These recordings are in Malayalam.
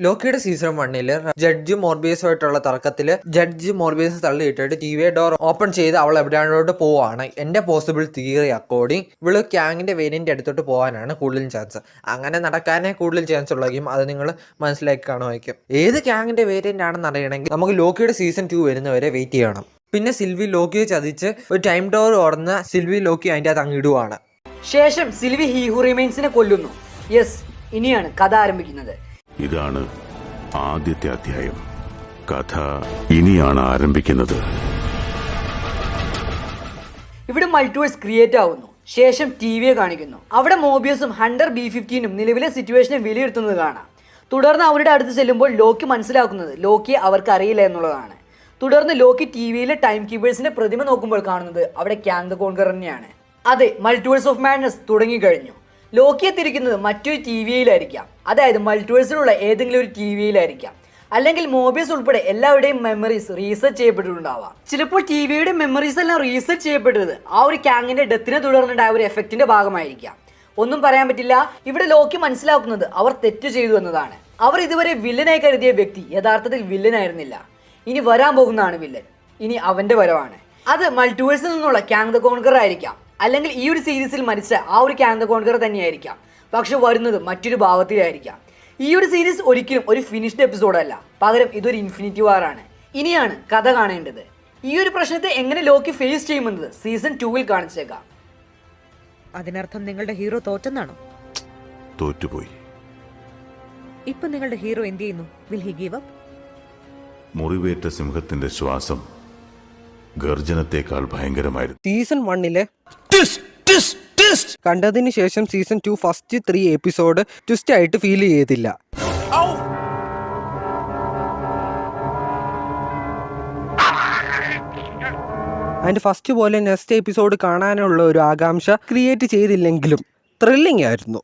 ലോക്കിയുടെ സീസൺ 1 ജഡ്ജ് മോർബിയസുമായിട്ടുള്ള തർക്കത്തിൽ ജഡ്ജ് മോർബിയസ് തള്ളിയിട്ടിട്ട് ടി.വി ഡോർ ഓപ്പൺ ചെയ്ത് അവൾ എവിടെയാണോട്ട് പോവാണ്. എന്റെ പോസിബിൾ തിയറി അക്കോർഡിംഗ് ഇവള് ക്യാങ്ങിന്റെ വേരിയന്റ് അടുത്തോട്ട് പോകാനാണ് കൂടുതൽ ചാൻസ്. അങ്ങനെ നടക്കാനേ കൂടുതൽ ചാൻസ് ഉള്ളെങ്കിലും അത് നിങ്ങൾ മനസ്സിലാക്കി കാണുമായിരിക്കും. ഏത് ക്യാങ്ങിന്റെ വേരിയന്റ് ആണെന്ന് അറിയണമെങ്കിൽ നമുക്ക് ലോക്കിയുടെ സീസൺ 2 വരുന്നവരെ വെയിറ്റ് ചെയ്യണം. പിന്നെ സിൽവി ലോക്കിയെ ചതിച്ച് ഒരു ടൈം ഡോർ ഓർന്ന് സിൽവി ലോക്കി അതിൻ്റെ അത് അങ്ങിടുവാണ്. ശേഷം സിൽവി ഹി ഹു റിമെയിൻസിനെ കൊല്ലുന്നു. യെസ്, ഇനിയാണ് കഥ ആരംഭിക്കുന്നത്. ഇതാണ് ആദ്യത്തെ അധ്യായം. കഥ ഇനിയാണ് ആരംഭിക്കുന്നത്. ഇവിടെ മൾട്ടിവേഴ്സ് ക്രിയേറ്റ് ആവുന്നു. ശേഷം ടി.വിയെ കാണിക്കുന്നു. അവിടെ മോബിയസും ഹണ്ടർ B-15 നിലവിലെ സിറ്റുവേഷനെ വിലയിരുത്തുന്നത് കാണാം. തുടർന്ന് അവരുടെ അടുത്ത് ചെല്ലുമ്പോൾ ലോക്കി മനസ്സിലാക്കുന്നത് ലോക്കിയെ അവർക്ക് അറിയില്ല എന്നുള്ളതാണ്. തുടർന്ന് ലോക്കി ടി.വിയിലെ ടൈം കീപ്പേഴ്സിന്റെ പ്രതിമ നോക്കുമ്പോൾ കാണുന്നത് അവിടെ ക്യാങ് ദ കോൺകറർ തന്നെയാണ്. അതെ, മൾട്ടിവേഴ്സ് ഓഫ് മാഡ്നസ് തുടങ്ങിക്കഴിഞ്ഞു. ലോക്കിയെ തിരിക്കുന്നത് മറ്റൊരു ടി.വിയിലായിരിക്കാം. അതായത് മൾട്ടിവേഴ്സിലുള്ള ഏതെങ്കിലും ഒരു ടി.വിയിലായിരിക്കാം. അല്ലെങ്കിൽ മോബിയസ് ഉൾപ്പെടെ എല്ലാവരുടെയും മെമ്മറീസ് റീസെർച്ച് ചെയ്യപ്പെട്ടിട്ടുണ്ടാവാം. ചിലപ്പോൾ ടി.വിയുടെ മെമ്മറീസ് എല്ലാം റീസെർച്ച് ചെയ്യപ്പെട്ടത് ആ ഒരു ക്യാങ്ങിന്റെ ഡെത്തിനെ തുടർന്നുണ്ടായ ഒരു എഫക്റ്റിന്റെ ഭാഗമായിരിക്കാം. ഒന്നും പറയാൻ പറ്റില്ല. ഇവിടെ ലോക്കി മനസ്സിലാക്കുന്നത് അവർ തെറ്റ് ചെയ്തു എന്നതാണ്. അവർ ഇതുവരെ വില്ലനായി കരുതിയ വ്യക്തി യഥാർത്ഥത്തിൽ വില്ലനായിരുന്നില്ല. ഇനി വരാൻ പോകുന്നതാണ് വില്ലൻ. ഇനി അവന്റെ വരവാണ്. അത് മൾട്ടിവേഴ്സിൽ നിന്നുള്ള ക്യാങ് ദ കോൺകറർ ആയിരിക്കാം. അല്ലെങ്കിൽ ഈ ഒരു സീരീസിൽ മരിച്ച ആ ഒരു ക്യാങ് ദ കോൺകറർ തന്നെയായിരിക്കാം. പക്ഷെ വരുന്നത് മറ്റൊരു ഭാവത്തിലായിരിക്കാം. ഈ ഒരു സീരീസ് ഒരിക്കലും ഒരു ഫിനിഷ്ഡ് എപ്പിസോഡല്ല. പകരം ഇതൊരു ഇൻഫിനിറ്റി വാറാണ്. ഇനിയാണ് കഥ കാണേണ്ടത്. ഈ ഒരു പ്രശ്നത്തെ എങ്ങനെ ലോക്കി ഫേസ് ചെയ്യുമെന്നത് സീസൺ 2 കാണിച്ചേക്കാം. അതിനർത്ഥം നിങ്ങളുടെ ഹീറോ തോറ്റെന്നാണോ? തോറ്റുപോയി. ഇപ്പൊ നിങ്ങളുടെ ഹീറോ എന്ത് ചെയ്യുന്നു? Will he give up? മുറിവേറ്റ സിംഹത്തിന്റെ ശ്വാസം ഗർജനത്തെക്കാൾ ഭയങ്കരമായിരുന്നു. സീസൺ 1 കണ്ടതിന് ശേഷം സീസൺ 2 ഫസ്റ്റ് 3 എപ്പിസോഡ് ട്വിസ്റ്റ് ആയിട്ട് ഫീൽ ചെയ്തില്ല. അതിന്റെ ഫസ്റ്റ് പോലെ നെക്സ്റ്റ് എപ്പിസോഡ് കാണാനുള്ള ഒരു ആകാംക്ഷ ക്രിയേറ്റ് ചെയ്തില്ലെങ്കിലും ത്രില്ലിംഗ് ആയിരുന്നു.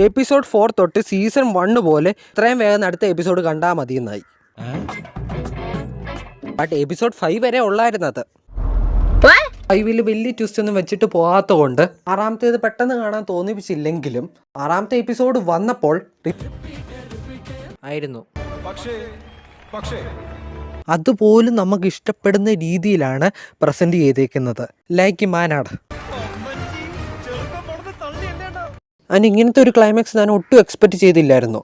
എപ്പിസോഡ് 4 തൊട്ട് സീസൺ 1 പോലെ ഇത്രയും വേഗം അടുത്ത എപ്പിസോഡ് കണ്ടാൽ മതിയെന്നായി. ബട്ട് എപ്പിസോഡ് 5 വരെ ഉള്ളായിരുന്നത്. 5 വലിയ ട്വിസ്റ്റ് ഒന്നും വെച്ചിട്ട് പോകാത്ത കൊണ്ട് ആറാമത്തേത് പെട്ടെന്ന് കാണാൻ തോന്നിപ്പിച്ചില്ലെങ്കിലും ആറാമത്തെ എപ്പിസോഡ് വന്നപ്പോൾ ആയിരുന്നു. അതുപോലും നമുക്ക് ഇഷ്ടപ്പെടുന്ന രീതിയിലാണ് പ്രസന്റ് ചെയ്തേക്കുന്നത്. ലൈക്ക് മാനാട്. അതിന് ഇങ്ങനത്തെ ഒരു ക്ലൈമാക്സ് ഞാൻ ഒട്ടും എക്സ്പെക്ട് ചെയ്തില്ലായിരുന്നു.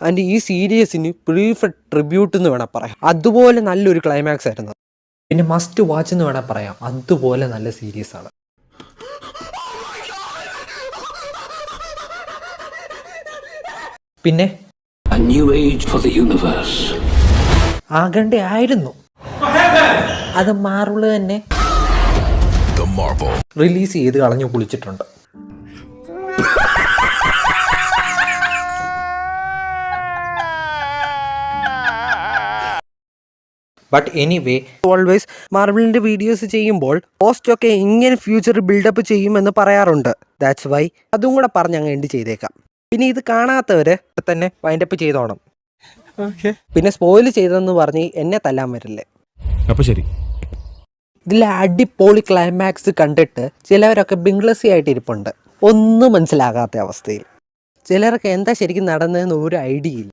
അതിൻ്റെ ഈ സീരീസിന് പ്രീഫെക്ട് ട്രിബ്യൂട്ട് എന്ന് വേണം പറയാം. അതുപോലെ നല്ലൊരു ക്ലൈമാക്സ് ആയിരുന്നു. പിന്നെ മസ്റ്റ് വാച്ച് എന്ന് വേണം പറയാം. അതുപോലെ നല്ല സീരീസാണ്. പിന്നെ ആകണ്ടേ ആയിരുന്നു. അത് മാർവൽ തന്നെ റിലീസ് ചെയ്ത് കളഞ്ഞു കുളിച്ചിട്ടുണ്ട്. ബട്ട് എനിവേ ഓൾവേസ് മാർവലിൻ്റെ വീഡിയോസ് ചെയ്യുമ്പോൾ പോസ്റ്റൊക്കെ ഇങ്ങനെ ഫ്യൂച്ചർ ബിൽഡപ്പ് ചെയ്യുമെന്ന് പറയാറുണ്ട്. ദാറ്റ്സ് വൈ അതും കൂടെ പറഞ്ഞ് അങ്ങ് എൻഡ് ചെയ്തേക്കാം. പിന്നെ ഇത് കാണാത്തവർ തന്നെ വൈൻഡപ്പ് ചെയ്തോണം. പിന്നെ സ്പോയിൽ ചെയ്തെന്ന് പറഞ്ഞ് എന്നെ തല്ലാൻ വരില്ലേ. അപ്പോൾ ശരി. ഇതിലെ അടിപൊളി ക്ലൈമാക്സ് കണ്ടിട്ട് ചിലവരൊക്കെ ബിംഗ്ലസി ആയിട്ട് ഇരിപ്പുണ്ട്, ഒന്നും മനസ്സിലാകാത്ത അവസ്ഥയിൽ. ചിലരൊക്കെ എന്താ ശരിക്കും നടന്നതെന്ന് ഒരു ഐഡിയ ഇല്ല.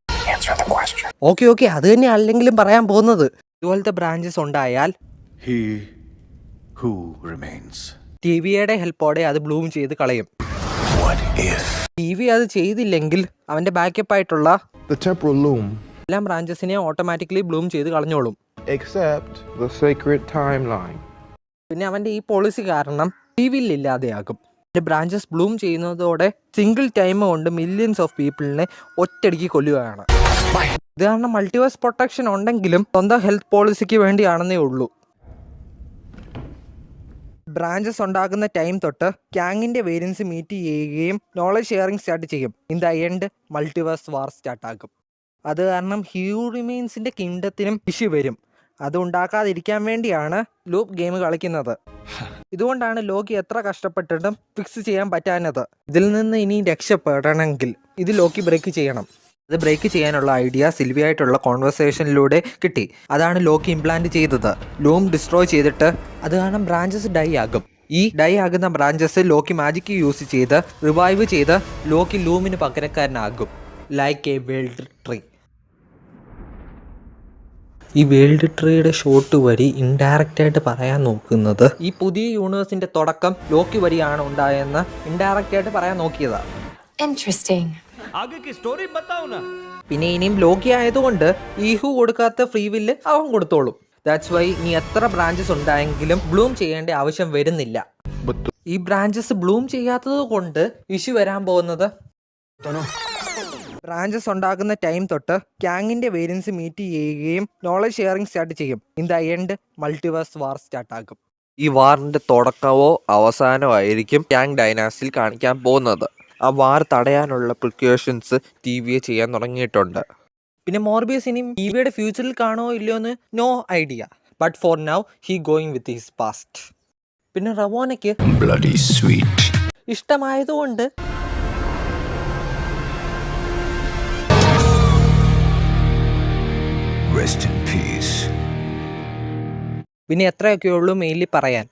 ഓക്കെ അത് തന്നെ അല്ലെങ്കിലും പറയാൻ പോകുന്നത്. ഇതുപോലത്തെ ബ്രാഞ്ചസ് ഉണ്ടായാൽ ടി.വിയുടെ ഹെൽപ്പോടെ അത് ബ്ലൂം ചെയ്ത് കളയും. ടി.വി അത് ചെയ്തില്ലെങ്കിൽ അവന്റെ ബാക്കപ്പ് ആയിട്ടുള്ള എല്ലാ ബ്രാഞ്ചസിനെ ഓട്ടോമാറ്റിക്കലി ബ്ലൂം ചെയ്ത് കളഞ്ഞോളും. പിന്നെ അവന്റെ ഈ പോളിസി കാരണം ടി.വിയിൽ ഇല്ലാതെയാകും. ബ്രാഞ്ചസ് ബ്ലൂം ചെയ്യുന്നതോടെ സിംഗിൾ ടൈം കൊണ്ട് മില്യൺസ് ഓഫ് പീപ്പിളിനെ ഒറ്റയടിക്ക് കൊല്ലുകയാണ്. ഇത് കാരണം മൾട്ടിവേഴ്സ് പ്രൊട്ടക്ഷൻ ഉണ്ടെങ്കിലും സ്വന്തം ഹെൽത്ത് പോളിസിക്ക് വേണ്ടിയാണെന്നേ ഉള്ളൂ. ബ്രാഞ്ചസ് ഉണ്ടാകുന്ന ടൈം തൊട്ട് ക്യാങ്ങിന്റെ വേരിയൻസ് മീറ്റ് ചെയ്യുകയും നോളജ് ഷെയറിംഗ് സ്റ്റാർട്ട് ചെയ്യും. ഇൻ ദ എൻഡ് മൾട്ടിവേഴ്സ് വാർ സ്റ്റാർട്ടാകും. അത് കാരണം ഹ്യൂ റിമെയിൻസിന്റെ കിങ്ഡത്തിനും ഇഷ്യൂ വരും. അത് ഉണ്ടാക്കാതിരിക്കാൻ വേണ്ടിയാണ് ലൂപ്പ് ഗെയിം കളിക്കുന്നത്. ഇതുകൊണ്ടാണ് ലോക്കി എത്ര കഷ്ടപ്പെട്ടിട്ടും ഫിക്സ് ചെയ്യാൻ പറ്റാഞ്ഞത്. ഇതിൽ നിന്ന് ഇനി രക്ഷപ്പെടണമെങ്കിൽ ഇത് ലോക്കി ബ്രേക്ക് ചെയ്യണം. അത് ബ്രേക്ക് ചെയ്യാനുള്ള ഐഡിയ സിൽവിയായിട്ടുള്ള കോൺവെർസേഷനിലൂടെ കിട്ടി. അതാണ് ലോക്കി ഇംപ്ലാന്റ് ചെയ്തത്. ലൂം ഡിസ്ട്രോയ് ചെയ്തിട്ട് അത് കാരണം ബ്രാഞ്ചസ് ഡൈ ആകും. ഈ ഡൈ ആകുന്ന ബ്രാഞ്ചസ് ലോക്കി മാജിക്ക് യൂസ് ചെയ്ത് റിവൈവ് ചെയ്ത് ലോക്കി ലൂമിന് പകരക്കാരനാകും. Like a world tree. ഈ വേൾഡ് ട്രീയുടെ ഷോർട്ട് വഴി ഇൻഡയറക്റ്റ് ആയിട്ട് പറയാൻ നോക്കുന്നത് ഈ പുതിയ യൂണിവേഴ്സിന്റെ തുടക്കം ലോക്കി വഴിയാണ് ഉണ്ടായെന്ന് ഇൻഡയറക്റ്റ് ആയിട്ട് പറയാൻ നോക്കിയതാണ്. പിന്നെ ഇനിയും ലോക്കി ആയതുകൊണ്ട് ഈഹു കൊടുക്കാത്ത ഫ്രീ വില്ല് അവൻ കൊടുത്തോളും. ദാറ്റ്സ് വൈ ഇനി എത്ര ബ്രാഞ്ചസ് ഉണ്ടായെങ്കിലും ബ്ലൂം ചെയ്യേണ്ട ആവശ്യം വരുന്നില്ല. ഈ ബ്രാഞ്ചസ് ബ്ലൂം ചെയ്യാത്തത് കൊണ്ട് ഇഷ്യൂ വരാൻ പോകുന്നത് ബ്രാഞ്ചസ് ഉണ്ടാകുന്ന ടൈം തൊട്ട് ക്യാങ്ങിന്റെ വേരിയൻസ് മീറ്റ് ചെയ്യുകയും നോളജ് ഷെയറിംഗ് സ്റ്റാർട്ട് ചെയ്യും. In the end multiverse war start ആകും. ഈ വാറിന്റെ തുടക്കമോ അവസാനമോ ആയിരിക്കും ക്യാങ് ഡൈനാസ്റ്റിയിൽ കാണിക്കാൻ പോകുന്നത്. ആ വാർ തടയാനുള്ള പ്രിക്കോഷൻസ് ടിവിയെ ചെയ്യാൻ തുടങ്ങിയിട്ടുണ്ട്. പിന്നെ മോർബിയസ് ഇനി ടിവിയുടെ ഫ്യൂച്ചറിൽ കാണുമോ ഇല്ലയോ എന്ന് no idea. But for now he going with his past. പിന്നെ റവോനയ്ക്ക് ഇഷ്ടമായതുകൊണ്ട് പിന്നെ എത്രയൊക്കെ ഉള്ളൂ മെയിൻലി പറയാൻ.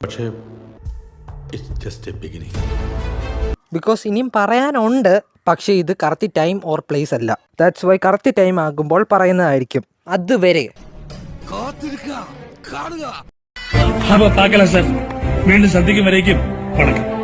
ബിക്കോസ് ഇനിയും പറയാനുണ്ട്. പക്ഷേ ഇത് കറക്റ്റ് ടൈം ഓർ പ്ലേസ് അല്ല. ദാറ്റ്സ് വൈ കറക്റ്റ് ടൈം ആകുമ്പോൾ പറയുന്നതായിരിക്കും. അതുവരെ വീണ്ടും ശ്രദ്ധിക്കും വരേക്കും വണക്കം.